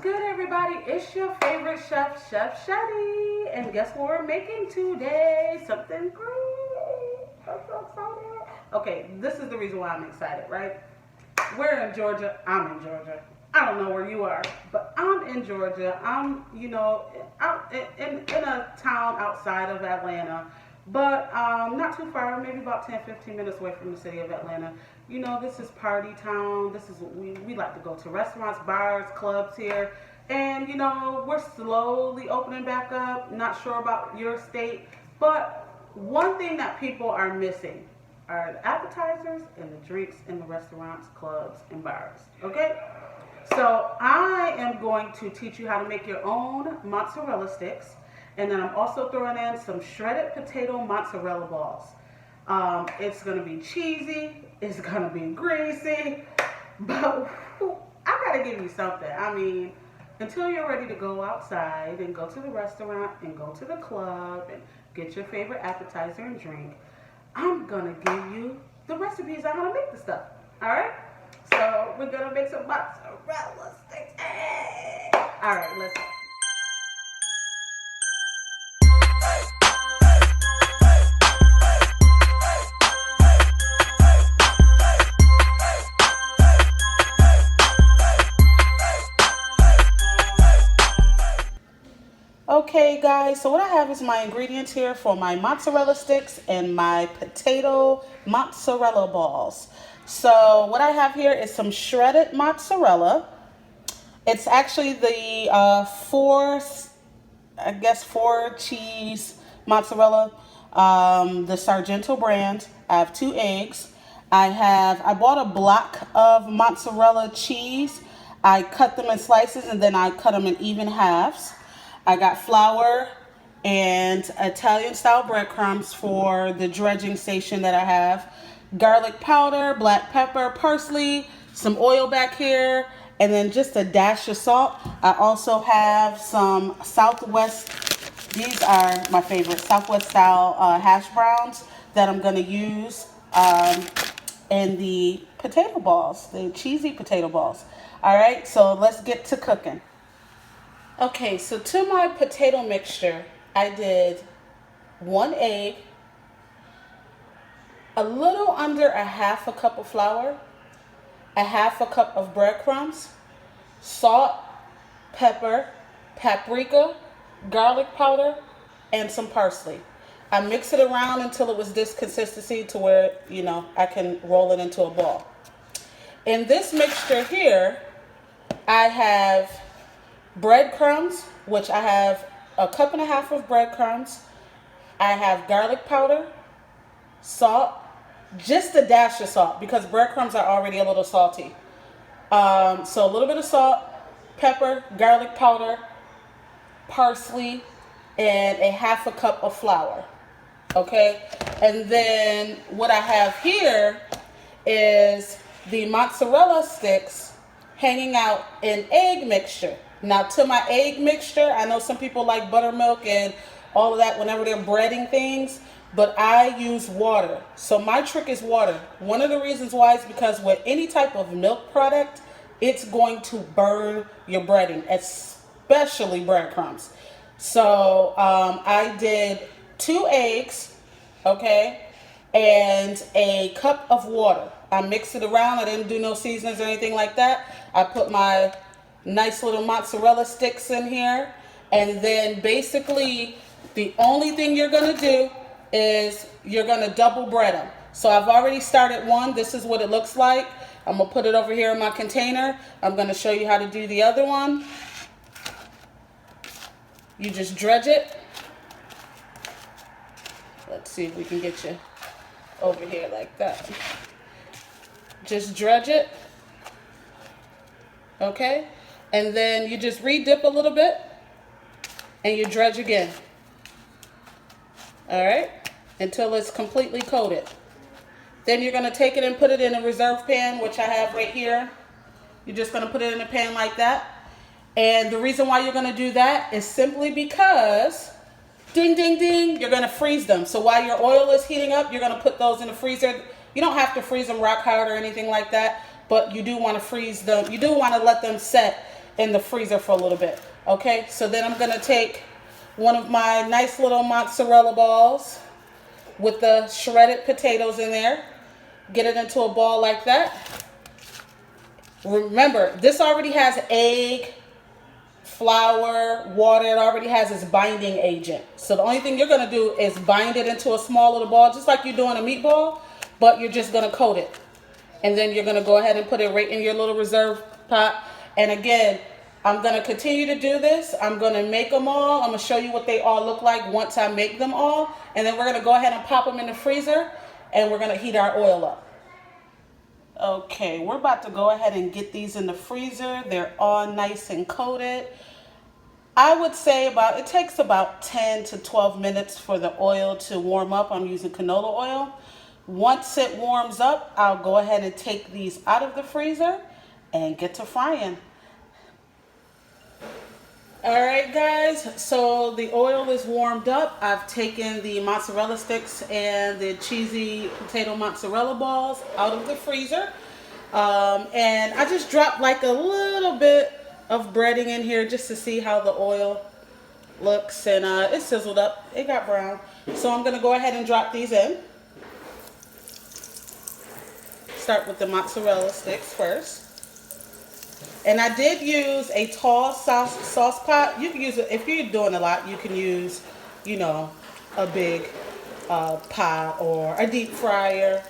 good, everybody? It's your favorite chef, Chef Shetty. And guess what we're making today? Something great. I'm so excited. Okay, this is the reason why I'm excited, right? We're in Georgia. I'm in Georgia. I don't know where you are, but I'm in Georgia. I'm, out in a town outside of Atlanta, but not too far, maybe about 10, 15 minutes away from the city of Atlanta. This is party town. This is what we like to go to restaurants, bars, clubs here. And, we're slowly opening back up. Not sure about your state, but one thing that people are missing are the appetizers and the drinks in the restaurants, clubs, and bars. Okay? So I am going to teach you how to make your own mozzarella sticks. And then I'm also throwing in some shredded potato mozzarella balls. It's going to be cheesy. It's going to be greasy. But I got to give you something. I mean, until you're ready to go outside and go to the restaurant and go to the club and get your favorite appetizer and drink, I'm going to give you the recipes on how to make the stuff. All right? So we're going to make some mozzarella sticks. Hey! All right, let's go. Okay guys, so what I have is my ingredients here for my mozzarella sticks and my potato mozzarella balls. So what I have here is some shredded mozzarella. It's actually the four cheese mozzarella, the Sargento brand. I have 2 eggs. I bought a block of mozzarella cheese. I cut them in slices and then I cut them in even halves. I got flour and Italian style breadcrumbs for the dredging station that I have. Garlic powder, black pepper, parsley, some oil back here, and then just a dash of salt. I also have some Southwest, these are my favorite, Southwest style hash browns that I'm going to use in the potato balls, the cheesy potato balls. All right, so let's get to cooking. Okay, so to my potato mixture, I did 1 egg, a little under a half a cup of flour, a half a cup of breadcrumbs, salt, pepper, paprika, garlic powder, and some parsley. I mixed it around until it was this consistency to where, I can roll it into a ball. In this mixture here, I have breadcrumbs, which I have a cup and a half of breadcrumbs. I have garlic powder, salt, just a dash of salt because breadcrumbs are already a little salty. So a little bit of salt, pepper, garlic powder, parsley, and a half a cup of flour. Okay, and then what I have here is the mozzarella sticks hanging out in egg mixture. Now to my egg mixture, I know some people like buttermilk and all of that whenever they're breading things, but I use water. So my trick is water. One of the reasons why is because with any type of milk product, it's going to burn your breading, especially breadcrumbs. So I did 2 eggs, okay, and a cup of water. I mixed it around. I didn't do no seasonings or anything like that. I put my nice little mozzarella sticks in here, and then basically the only thing you're going to do is you're going to double bread them. So I've already started one. This is what it looks like. I'm going to put it over here in my container. I'm going to show you how to do the other one. You just dredge it. Let's see if we can get you over here like that. Just dredge it. Okay? And then you just re-dip a little bit and you dredge again. All right? Until it's completely coated. Then you're going to take it and put it in a reserve pan, which I have right here. You're just going to put it in a pan like that. And the reason why you're going to do that is simply because, ding, ding, ding, you're going to freeze them. So while your oil is heating up, you're going to put those in the freezer. You don't have to freeze them rock hard or anything like that, but you do want to freeze them. You do want to let them set in the freezer for a little bit. Okay, so then I'm gonna take one of my nice little mozzarella balls with the shredded potatoes in there, get it into a ball like that. Remember, this already has egg, flour, water. It already has its binding agent. So the only thing you're going to do is bind it into a small little ball, just like you're doing a meatball, but you're just going to coat it. And then you're going to go ahead and put it right in your little reserve pot. And again, I'm going to continue to do this. I'm going to make them all. I'm going to show you what they all look like once I make them all. And then we're going to go ahead and pop them in the freezer, and we're going to heat our oil up. Okay, we're about to go ahead and get these in the freezer. They're all nice and coated. I would say it takes about 10 to 12 minutes for the oil to warm up. I'm using canola oil. Once it warms up, I'll go ahead and take these out of the freezer and get to frying. All right, guys, so the oil is warmed up. I've taken the mozzarella sticks and the cheesy potato mozzarella balls out of the freezer. And I just dropped like a little bit of breading in here just to see how the oil looks. And it sizzled up. It got brown. So I'm going to go ahead and drop these in. Start with the mozzarella sticks first. And I did use a tall sauce pot. You can use it, if you're doing a lot, you can use, you know, a big pot or a deep fryer,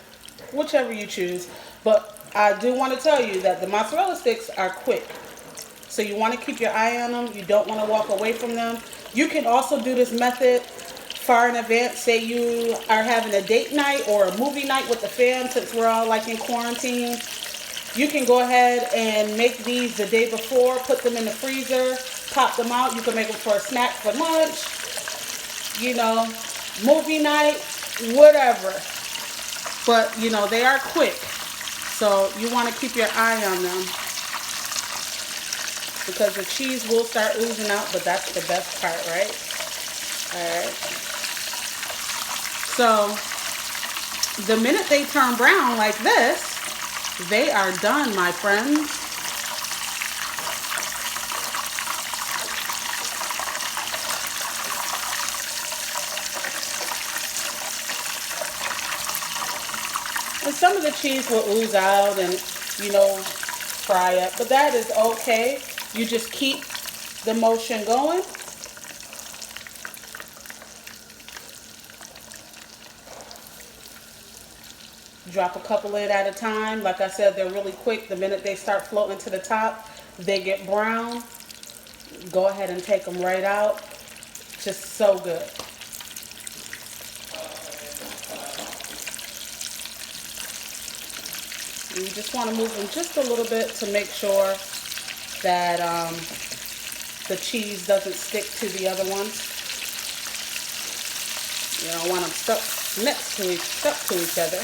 whichever you choose. But I do want to tell you that the mozzarella sticks are quick. So you want to keep your eye on them. You don't want to walk away from them. You can also do this method far in advance. Say you are having a date night or a movie night with the fam, since we're all like in quarantine. You can go ahead and make these the day before, put them in the freezer, pop them out. You can make them for a snack for lunch, you know, movie night, whatever. But, you know, they are quick. So you want to keep your eye on them, because the cheese will start oozing out, but that's the best part, right? All right. So the minute they turn brown like this, they are done, my friends. And some of the cheese will ooze out and, you know, fry up, but that is okay. You just keep the motion going. Drop a couple in at a time. Like I said, they're really quick. The minute they start floating to the top, they get brown. Go ahead and take them right out. Just so good. You just want to move them just a little bit to make sure that the cheese doesn't stick to the other ones. You don't want them stuck next to each other.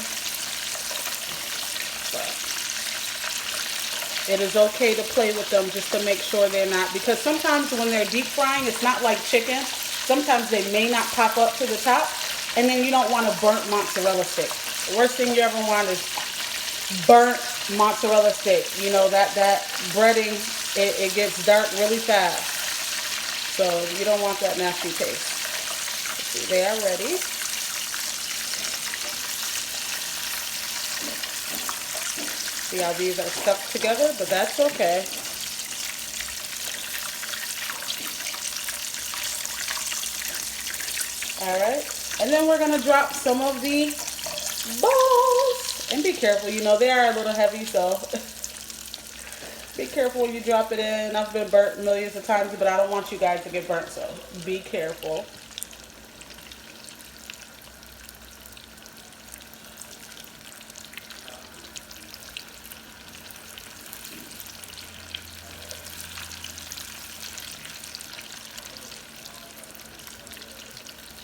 It is okay to play with them just to make sure they're not, because sometimes when they're deep frying, it's not like chicken. Sometimes they may not pop up to the top, and then you don't want a burnt mozzarella stick. The worst thing you ever want is burnt mozzarella stick. You know, that breading, it gets dark really fast. So you don't want that nasty taste. Let's see, they are ready. See how these are stuck together, but that's okay. Alright, and then we're going to drop some of the balls. And be careful, you know, they are a little heavy, so be careful when you drop it in. I've been burnt millions of times, but I don't want you guys to get burnt, so be careful.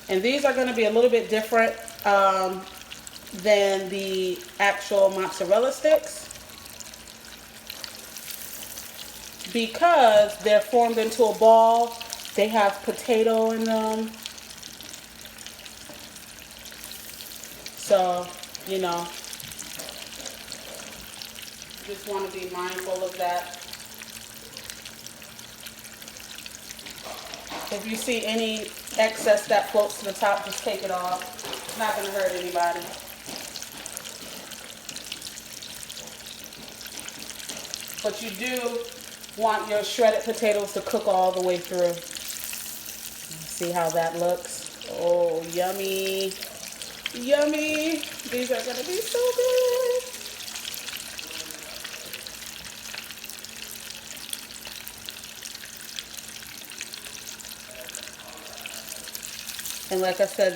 And these are going to be a little bit different than the actual mozzarella sticks, because they're formed into a ball. They have potato in them. So, you know, just want to be mindful of that. If you see any excess that floats to the top, just take it off. It's not going to hurt anybody. But you do want your shredded potatoes to cook all the way through. See how that looks? Oh, yummy. Yummy. These are going to be so good. And like I said,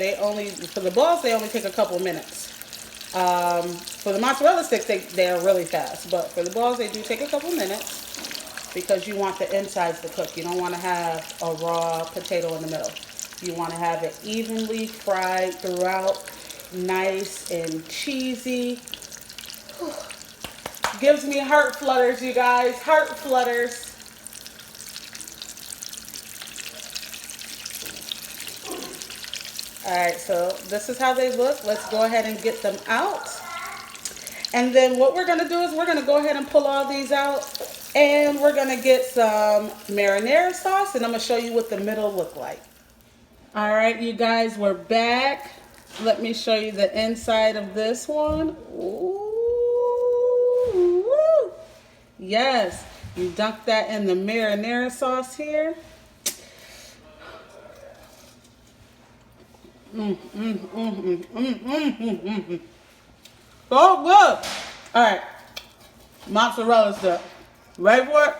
for the balls, they only take a couple minutes. For the mozzarella sticks, they are really fast. But for the balls, they do take a couple minutes because you want the insides to cook. You don't want to have a raw potato in the middle. You want to have it evenly fried throughout, nice and cheesy. Gives me heart flutters, you guys. Heart flutters. Alright, so this is how they look. Let's go ahead and get them out. And then what we're going to do is we're going to go ahead and pull all these out. And we're going to get some marinara sauce. And I'm going to show you what the middle look like. Alright, you guys, we're back. Let me show you the inside of this one. Ooh, yes, you dunk that in the marinara sauce here. So good. All right, mozzarella stick. Ready for it?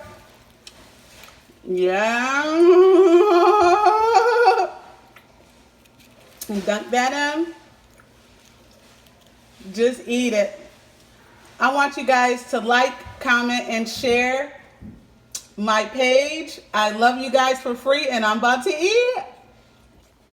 Yeah. Dunk that in. Just eat it. I want you guys to like, comment, and share my page. I love you guys for free, and I'm about to eat.